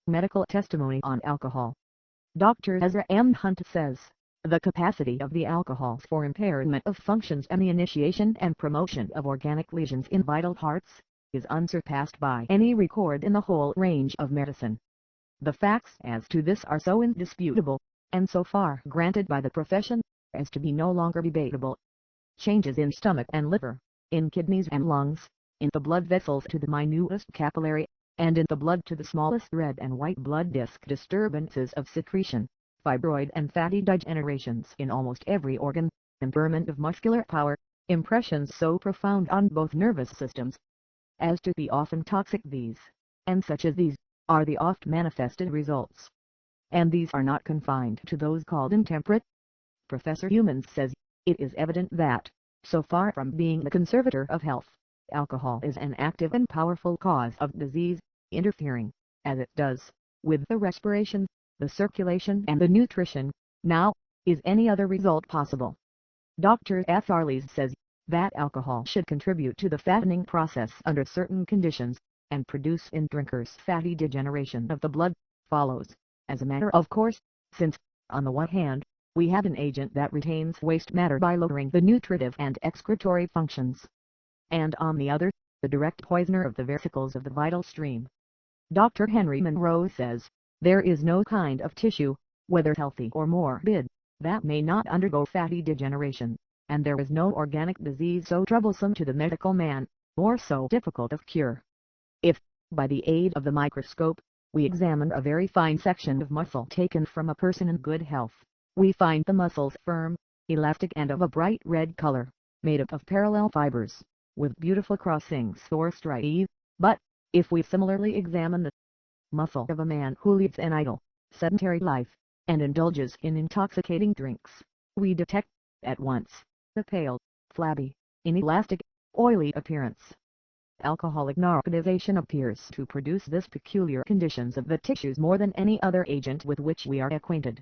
Medical testimony on alcohol. Dr. Ezra M. Hunt says, the capacity of the alcohols for impairment of functions and the initiation and promotion of organic lesions in vital parts is unsurpassed by any record in the whole range of medicine. The facts as to this are so indisputable, and so far granted by the profession, as to be no longer debatable. Changes in stomach and liver, in kidneys and lungs, in the blood vessels to the minutest capillary, and in the blood to the smallest red and white blood disc, disturbances of secretion, fibroid and fatty degenerations in almost every organ, impairment of muscular power, impressions so profound on both nervous systems as to be often toxic. These, and such as these, are the oft manifested results. And these are not confined to those called intemperate. Professor Humans says, it is evident that, so far from being the conservator of health, alcohol is an active and powerful cause of disease, interfering, as it does, with the respiration, the circulation and the nutrition. Now, is any other result possible? Dr. F. Arles says, that alcohol should contribute to the fattening process under certain conditions, and produce in drinkers fatty degeneration of the blood, follows, as a matter of course, since, on the one hand, we have an agent that retains waste matter by lowering the nutritive and excretory functions, and on the other, the direct poisoner of the vesicles of the vital stream. Dr. Henry Monroe says, there is no kind of tissue, whether healthy or morbid, that may not undergo fatty degeneration, and there is no organic disease so troublesome to the medical man, or so difficult of cure. If, by the aid of the microscope, we examine a very fine section of muscle taken from a person in good health, we find the muscles firm, elastic and of a bright red color, made up of parallel fibers, with beautiful crossings or striae. But, if we similarly examine the muscle of a man who leads an idle, sedentary life, and indulges in intoxicating drinks, we detect, at once, the pale, flabby, inelastic, oily appearance. Alcoholic narcotization appears to produce this peculiar conditions of the tissues more than any other agent with which we are acquainted.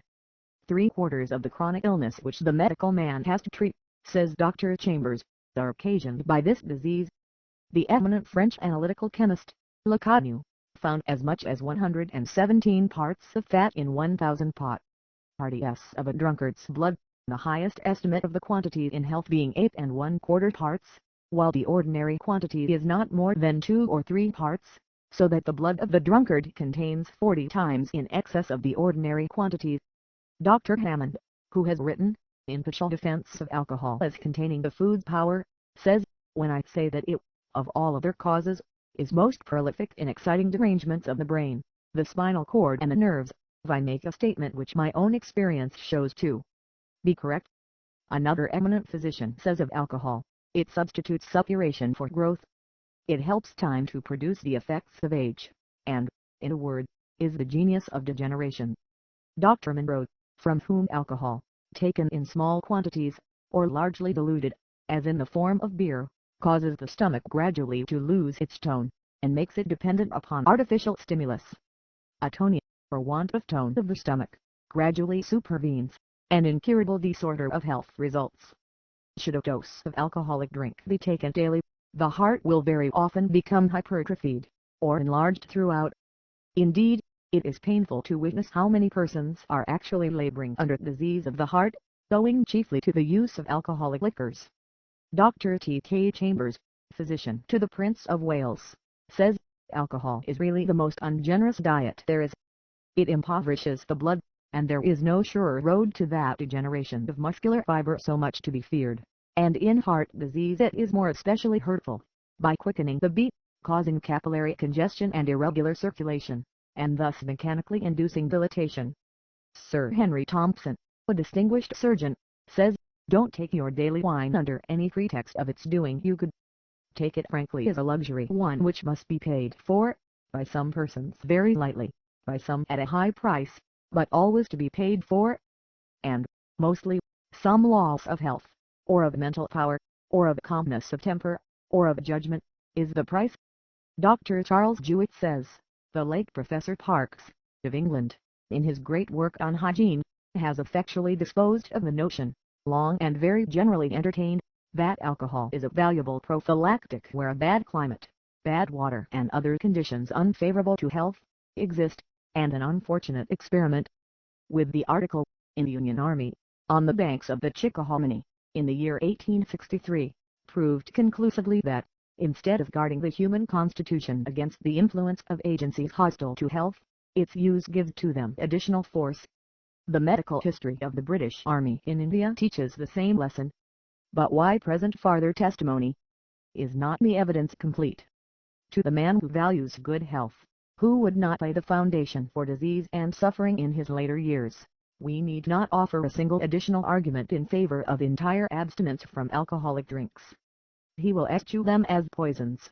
3/4 of the chronic illness which the medical man has to treat, says Dr. Chambers, are occasioned by this disease. The eminent French analytical chemist, Lecanu, found as much as 117 parts of fat in 1,000 parts of a drunkard's blood, the highest estimate of the quantity in health being 8 1/4 parts, while the ordinary quantity is not more than 2 or 3 parts, so that the blood of the drunkard contains 40 times in excess of the ordinary quantity. Dr. Hammond, who has written, in partial defense of alcohol as containing the food's power, says, when I say that it, of all other causes, is most prolific in exciting derangements of the brain, the spinal cord and the nerves, I make a statement which my own experience shows to be correct. Another eminent physician says of alcohol, it substitutes suppuration for growth. It helps time to produce the effects of age, and, in a word, is the genius of degeneration. Dr. Monroe, from whom alcohol, taken in small quantities, or largely diluted, as in the form of beer, causes the stomach gradually to lose its tone, and makes it dependent upon artificial stimulus. Atonia, for want of tone of the stomach, gradually supervenes, and incurable disorder of health results. Should a dose of alcoholic drink be taken daily, the heart will very often become hypertrophied, or enlarged throughout. Indeed, it is painful to witness how many persons are actually laboring under disease of the heart, owing chiefly to the use of alcoholic liquors. Dr. T. K. Chambers, physician to the Prince of Wales, says, alcohol is really the most ungenerous diet there is. It impoverishes the blood, and there is no surer road to that degeneration of muscular fiber so much to be feared, and in heart disease it is more especially hurtful, by quickening the beat, causing capillary congestion and irregular circulation, and thus mechanically inducing dilatation. Sir Henry Thompson, a distinguished surgeon, says, don't take your daily wine under any pretext of its doing you good. Take it frankly as a luxury, one which must be paid for, by some persons very lightly, by some at a high price, but always to be paid for, and, mostly, some loss of health, or of mental power, or of calmness of temper, or of judgment, is the price. Dr. Charles Jewett says, the late Professor Parkes, of England, in his great work on hygiene, has effectually disposed of the notion, long and very generally entertained, that alcohol is a valuable prophylactic where a bad climate, bad water and other conditions unfavorable to health, exist, and an unfortunate experiment. With the article, in the Union Army, on the banks of the Chickahominy, in the year 1863, proved conclusively that, instead of guarding the human constitution against the influence of agencies hostile to health, its use gives to them additional force. The medical history of the British Army in India teaches the same lesson. But why present farther testimony? Is not the evidence complete? To the man who values good health, who would not lay the foundation for disease and suffering in his later years, we need not offer a single additional argument in favor of entire abstinence from alcoholic drinks. He will eschew them as poisons.